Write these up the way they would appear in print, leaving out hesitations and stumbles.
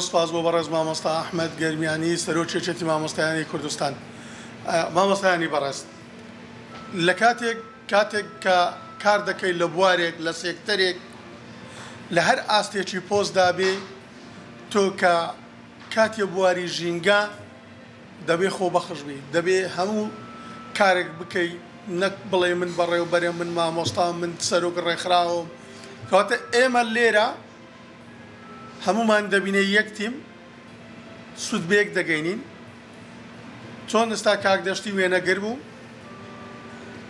سپاس بۆ بەڕێز مامۆستا ئەحمەد گەرمیانی سەرۆکێتی مامۆستایانی کوردستان. مامۆستایانی بەڕێز، لە کاتێک کە کار دەکەی لە بوارێک لە سێکتەرێک لە هەر ئاستێکی پۆستدا بێ، تۆ کە کاتێ بواری ژینگە دەبێ خۆبەخش بی، دەبێ هەموو کارێک بکەی، نەک بڵێ من بەڕێوەبەرێ من مامۆستا من سەرۆک ڕێکخراوم. کەواتە ئێمە لێرە هەمومان دەبینێ یەک تیم سوود بەیەک دەگەینین. چۆن ئێستا کاک دەشتی وێنەگەر بوو،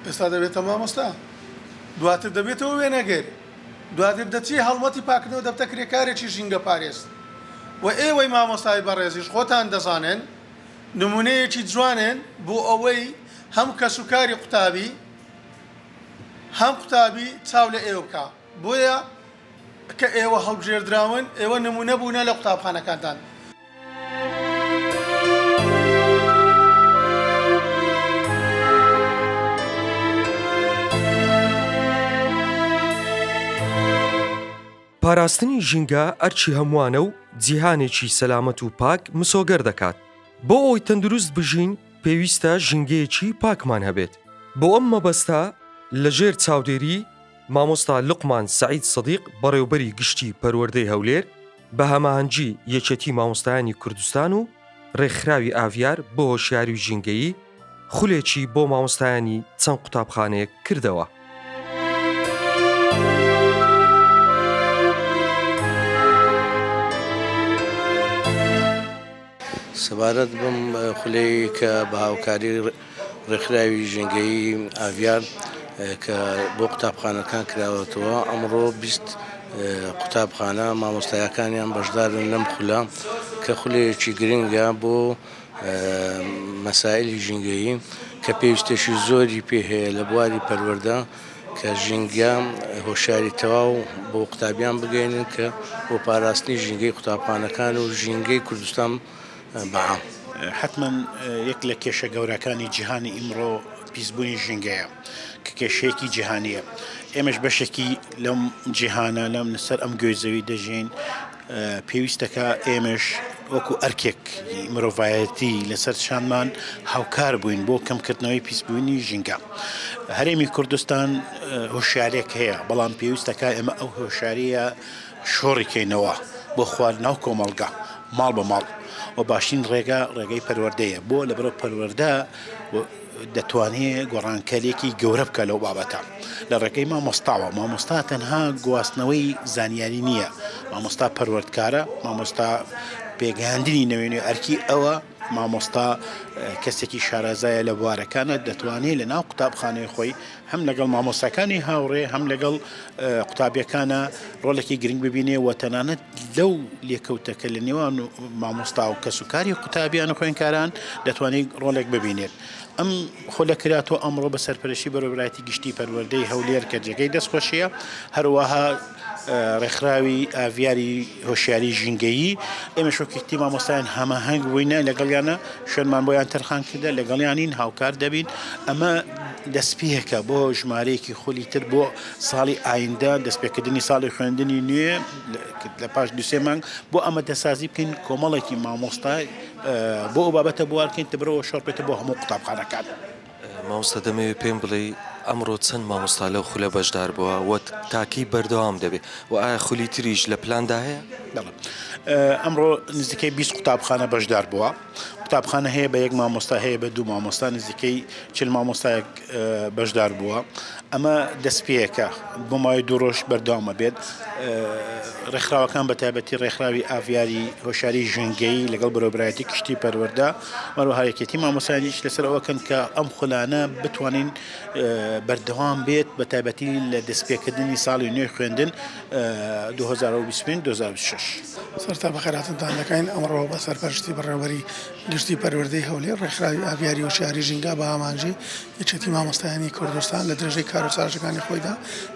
ئێستا دەبێتە مامۆستا، دواتر دەبێتەوە وێنەگەر، دواتر دەچی هەڵمەتی پاکردنەوە دەبتە کرێکارێکی ژینگە پارێست. و ئێوەی مامۆستای بەڕێزیش خۆتان دەزانن نمونەیەکی جوانن بۆ ئەوەی هەم کەسوکاری قوتابی هەم قوتابی چاو لە ئێوە بکە. بۆیە کە ئێوە هەڵبژێردراون، ئێوە نمونە بوونە لە قوتابخانەکانتان. پاراستنی ژینگە ئەرچی هەمووانە و جیهانێکی سەلامەت و پاک مسۆگەر دەکات. بۆ ئەوی تەندروست بژین پێویستە ژینگەیەکی پاکمان هەبێت. بۆ ئەم مەبەستە لەژێر چاودێری مامۆستا لوقمان سەعید سەدیق بەڕێوەبەری گشتی پەروەردەی هەولێر بە هەماهەنگی یەکێتی مامۆستایانی کوردستان و ڕێکخراوی ئاڤیار بۆ هۆشیاری و ژینگەیی خولێکی بۆ مامۆستایانی چەند قوتابخانەیەک کردەوە. سەبارەت بم خولەی کە بە هاوکاری ڕێکخراوی ژینگەیی ئاڤیار کە بۆ قوتابخانەکان کراوەتەوە، ئەمڕۆ 20 قوتابخانە مامۆستایەکانیان بەشدارن لەم خولە کە خولەیەکی گرنگە بۆ مەسائلی ژینگەیی کە پێویستێکی زۆری پێ هەیە لە بواری پەروەردە کە ژینگە هۆشیاری تەواو بۆ قوتابیان بگەێنن کە بۆ پاراستنی ژینگەی قوتابخانەکان و ژینگەی کوردستان بەعام. حتما یەک لە کێشە گەورەکانی جیهانی ئیمڕۆ پیسبوونی ژینگەیە کە کێشەیەکی جیهانیە. ئێمەش بەشێکی لەم جیهانە لەم لەسەر ئەم گوێزەوی دەژین. پێویستەکە ئێمەش وەکو ئەرکێک مرۆڤایەتی لەسەر شانمان هاوکار بووین بۆ کەمکردنەوەی پیسبوونی ژینگە. هەرێمی کوردستان هۆشیارێک هەیە، بەڵام پێویستەکە ئێمە ئەو هۆشیاریە شۆڕیکەینەوە بۆ خواردنەوە کۆمەڵگە ماڵ بە ماڵ. و باشین ڕێگەی پەروەردەیە بۆ لەبەرەوە پەروەردە دەتوانێت گۆڕانکەرێکی گەورە بکە لەو بابەتە لە ڕێگەی مامۆستاوە. مامۆستا تەنها گواستنەوەی زانیاری نییە، مامۆستا پەروەردکارە، مامۆستا پێگەیاندنی نوێنێ ئەرکی ئەوە، مامۆستا کەسێکی شارەزایە لە بوارەکانە دەتوانێت لە ناو قوتابخانەی خۆی هەم لەگەڵ مامۆستاکانی هاوڕێ هەم لەگەڵ قوتابیەکانە ڕۆڵێکی گرنگ ببینێ و تەنانەت لەو لێکەوتەکە لە نێوان مامۆستا و کەسوکاری قوتابیان و خوێندکاران دەتوانێت ڕۆڵێک ببینێت. ئەم خۆلە کراتەوە ئەمڕۆ بە سەرپەرشتی بەڕێوەبەری گشتی پەروەردەی هەولێر کە جێگەی دەستخۆشیە، هەروەها ڕێکخراوی ئاڤیاری هۆشیاری ژینگەیی. ئێمە شۆکیتی مامۆستایان هەماهەنگ بووینە لەگەڵیانە، شوێنمان بۆیان تەرخان کردە، لەگەڵیانین هاوکار دەبین. ئەمە دەستپێکە بۆ ژمارەیەکی خولی تر بۆ ساڵی ئایندە، دەستپێکردنی ساڵی خوێندنی نوێ لە پاش 2-3 مانگ بۆ ئەمە دەسازی بکەین کۆمەڵێکی مامۆستای بۆ ئەو بابەتە بوارکەین تبرەوە شۆڕپێتە بۆ هەموو قوتابخانەکان. مامۆستا دەمەوێت پێم بڵێ ئەمڕۆ چەند مامۆستا لەو خولە بەشدار بووە و تاکی بەردەوام دەبێت و ئایا خولی تریش لە پلاندا هەیە؟ ئەمڕۆ نزیکەی 20 قوتابخانە بەشدار بووە. قوتابخانە هەیە بە 1 مامۆستا، هەیە بە 2 مامۆستا، نزیکەی 40 مامۆستایەک بەشدار بووە. ئەمە دەستپێکە بۆ ماوەی 2 ڕۆژ بەردەوامە بێت. ڕێکخراوەکان بە تایبەتی ڕێکخراوی ئاڤیاری هۆشیاری ژینگەیی لەگەڵ بەڕێوەبەری گشتی پەروەردە وەروەها یەکێتی مامۆستایانیش لەسەر ئەوەکەن کە ئەم خولانە بتوانین بەردەوام بێت بە تایبەتی لە دەستپێکردنی ساڵی نوێی خوێندن 2025-2026. سەرتا بەخێراتتان دەکەین. ئەمڕۆ بە سەرپەرشتی بەڕێوەبەری گشتی پەروەردەی هەولێر ڕێکخراوی ئاڤیاری هۆشیاری ژینگە بە ئامانجی یەکێتی مامۆستایانی کوردستان لە درێژەی کار و چارەکانی خۆیدا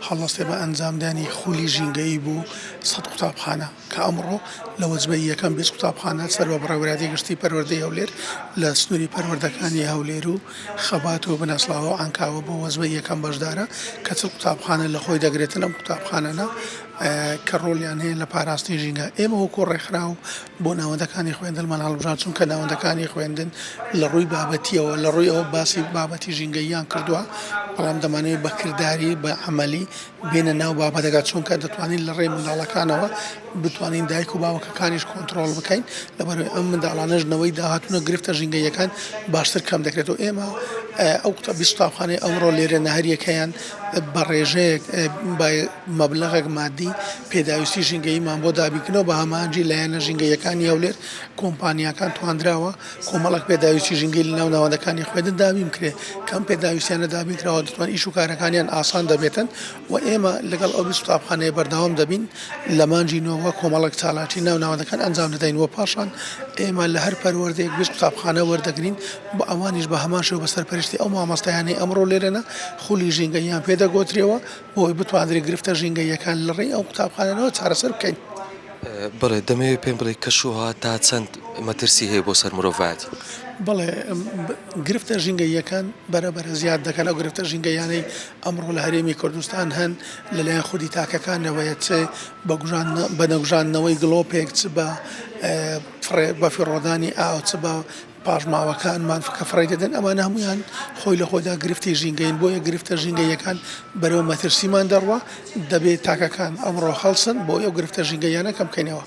هەڵوەستێ بە ئەنجامدانی خولی ژینگەیی بوو 100 قوتابخانە کە ئەمڕۆ لە وەجبەی یەکەم 20 قوتابخانە سەر بە بەڕێوەبەری گشتی پەروەردەی هەولێر لە سنووری پەروەردەکانی هەولێر و خەبات و بنەسڵاوە و ئەنکاوە بۆ وەجبەی یەکەم بەشدارە کە 40 قوتابخانە لە خۆی دەگرێتن. ئەم قوتابخانەنە کە ڕۆڵیان هەیە لە پاراستی ژینگە ئێمە وەکو ڕێکخراو بۆ ناوەندەکانی خوێندن مەناڵبژان چونکە ناوەندەکانی خوێندن لە ڕووی بابەتیەوە لە ڕووی ئەوە باسی بابەتی ژینگەییان کردووە بەڵام دەمانەوێت بەکردداری بە عملی بێنە ناو بابەتەکە چونکە دەتوانین لە ڕێ منداڵەکانەوە بتوانین دایک و باوکەکانیش کۆنتترۆل بکەین لەبەر ئەم منداڵانەش داهاتونە گرفتە ژینگەیەکان باشتر کەم دەکرێت و ئێمە ئەو قوتابخانەی ئەمڕۆ لێرە نەهریەکەیان بە ڕێژەیەک مەبلغێک مادی پێداویستی ژینگەییمان بۆ دابیکردنەوە بە هەمانجی لایەنە ژینگەیەکانی هەولێر کۆمپانیاکان توانراوە کۆمەڵک پێداویستی ژینگەی لە ناو ناوەندەکانی خوێندن دابین کرێ کەم پێداویستیانە دابینکراوە دەتوان ئیش و کارەکانیان ئاسان دەبێتن و ئێمە لەگەڵ ئەو قوتابخانەیە بەردەوام دەبین لە مانجی نۆوە کۆمەڵک چالاکی ناو ناوەندەکان ئەنجام دەدەین وە پاشان ئێمە لە هەر پەروەردەیەک 20 قوتابخانە وەردەگرین بۆ ئەوانیش بە هەمان شێوە بەسەرپەرشتی ئەو مامۆستایانەی ئەمڕۆ لێرەنە خولی ژینگەییان پێدەگۆترێەوە بۆی بتوانێت گرفتە ژینگەیەکان لە ڕێی ئەو قوتابخانەوە چارەسەر بکەین. بڵێ دەمەوێت پێم بڵێ کەشوها تا چەند مەترسی هەیە بۆ سەر مرۆڤایەتی بەڵێ گرفتە ژینگەیەکان بەرەبەرە زیاد دەکەن ئەو گرفتە ژینگەیانەی ئەمڕۆ لە هەرێمی کوردستان هەن لەلایەن خودی تاکەکانەوەیە چ بە نەگوژانەوەی گڵۆپێک چ بە فیڕۆدانی ئاو چ بە پاژماوەکانمان کە فڕی دەدەن ئەمانە هەمویان خۆی لە خۆدا گرفتی ژینگەین بۆیە گرفتە ژینگەیەکان بەرەو مەترسیمان دەڕوە دەبێت تاکەکان ئەمڕۆ خەڵسن بۆ ئەو گرفتە ژینگەیانە کەم بکەینەوە.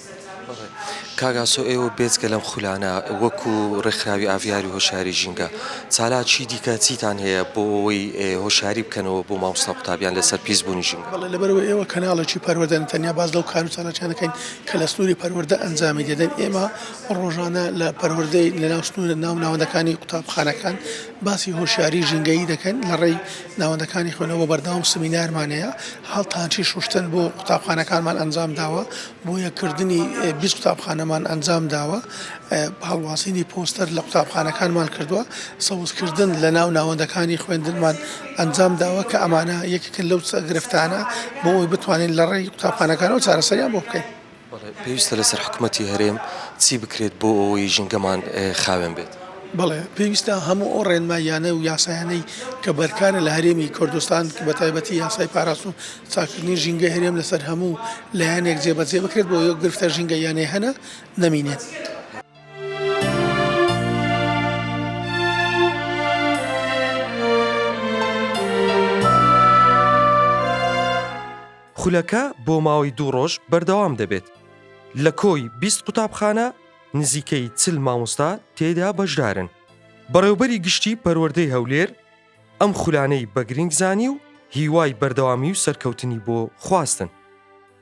کاگاسۆ ئێوە بێجگە لەم خولانە وەکو ڕێکخراوی ئاڤیاری هۆشاری ژینگە چالاکی دیکە چیتان هەیە بۆ ئەوەی هۆشاری بکەنەوە بۆ مامۆستا قوتابیان لەسەر پیسبوونی ژینگە؟ بەڵێ لەبەرەوە ئێوە کەناڵێکی پەروەردەن تەنیا باز لەو کار و چالاکیان دەکەین کە لە سنووری پەروەردە ئەنجامی دەدەن ئێمە ڕۆژانە لە پەروەردەی لە ناو سنوورە ناو ناوەندەکانی قوتابخانەکان باسی هۆشیاری ژینگەیی دەکەن لە ڕێی ناوەندەکانی خوێنەوە بەردەوام سمینارمانەیە هەڵتانچی شوشتن بۆ قوتابخانەکانمان ئەنجام داوە بۆ یەککردنی 20 قوتابخانەمان ئەنجام داوە هەڵواسینی پۆستەر لە قوتابخانەکانمان کردووە سەوزکردن لە ناو ناوەندەکانی خوێندنمان ئەنجام داوە کە ئەمانە یەکێکن لەو گرفتانە بۆ ئەوی بتوانین لە ڕێی قوتابخانەکانەوە چارەسەریان بۆ بکەین. پێویستە لەسەر حکوومەتی هەرێم چی بکرێت بۆ ئەوەی ژینگەمان خاوێن بێت؟ بڵێ پێویستە هەموو ئەو ڕێنماییانە و یاسایانەی کە بەرکانە لە هەرێمی کوردستان کە بە تایبەتی یاسای پاراست و چاکردنی ژینگە هەرێم لەسەر هەموو لایەنێک جێبەجێ بکرێت بۆ یەک گرفتە ژینگەیانەی هەنە نەمینێت. خولەکە بۆ ماوەی 2 ڕۆژ بەردەوام دەبێت لە کۆی 20 قوتابخانە نزیکەی 40 مامۆستا تێدا بەشدارن. بەڕێوەبەری گشتی پەروەردەی هەولێر ئەم خولانەی بە گرنگزانی و هیوای بەردەوامی و سەرکەوتنی بۆ خواستن.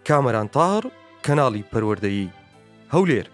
کامەران تاهر کەناڵی پەروەردەیی هەولێر.